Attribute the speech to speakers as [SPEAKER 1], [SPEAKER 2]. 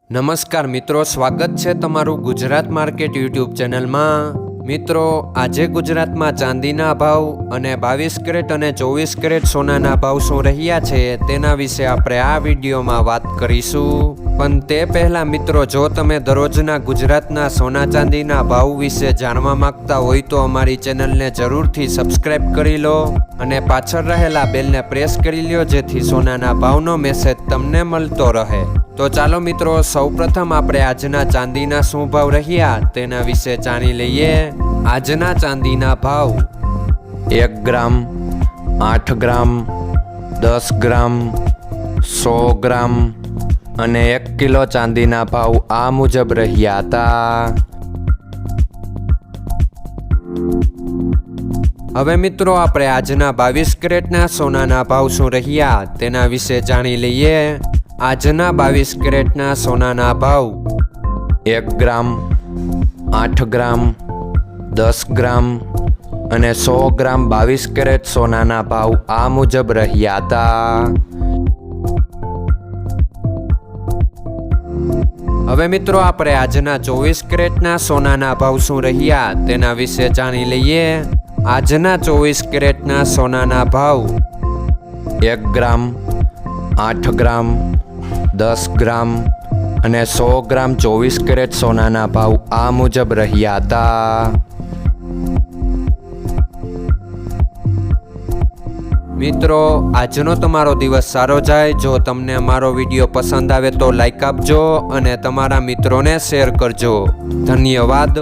[SPEAKER 1] નમસ્કાર મિત્રો, સ્વાગત છે તમારું ગુજરાત માર્કેટ યુટ્યુબ ચેનલમાં। મિત્રો, આજે ગુજરાતમાં ચાંદીના ભાવ અને 22 કેરેટ અને 24 કેરેટ સોનાના ભાવ શું રહ્યા છે તેના વિશે આપણે આ વિડીયોમાં વાત કરીશું। પણ તે પહેલાં મિત્રો, જો તમે દરરોજના ગુજરાતના સોના ચાંદીના ભાવ વિશે જાણવા માંગતા હોય તો અમારી ચેનલને જરૂરથી સબસ્ક્રાઈબ કરી લો અને પાછળ રહેલા બેલને પ્રેસ કરી લો, જેથી સોનાના ભાવનો મેસેજ તમને મળતો રહે। તો ચાલો મિત્રો, સૌપ્રથમ આપણે આજના ચાંદીના શું ભાવ રહ્યા તેના વિશે જાણી લઈએ। આજના ચાંદીના ભાવ 1 ગ્રામ, 8 ગ્રામ, 10 ગ્રામ, 100 ગ્રામ અને 1 કિલો ચાંદીના ભાવ આ મુજબ રહ્યા હતા। હવે મિત્રો, આપણે આજના 22 કેરેટના સોનાના ભાવ શું રહ્યા તેના વિશે જાણી લઈએ। આજના 22 કેરેટના સોનાના ભાવ 1 ગ્રામ, 8 ગ્રામ, 10 ગ્રામ અને 100 ગ્રામ 22 કેરેટ સોનાના ભાવ આ મુજબ રહ્યા હતા। હવે મિત્રો, આપણે આજના 24 કેરેટના સોનાના ભાવ શું રહ્યા તેના વિશે જાણી લઈએ। આજના 24 કેરેટના સોનાના ભાવ 1 ગ્રામ, 8 ગ્રામ, 10 ગ્રામ અને 100 ગ્રામ 24 કેરેટ સોનાના ભાવ આ મુજબ રહ્યા હતા। મિત્રો, આજનો તમારો દિવસ સારો જાય। જો તમને અમારો વિડીયો પસંદ આવે તો લાઈક આપજો અને તમારા મિત્રોને શેર કરજો। ધન્યવાદ।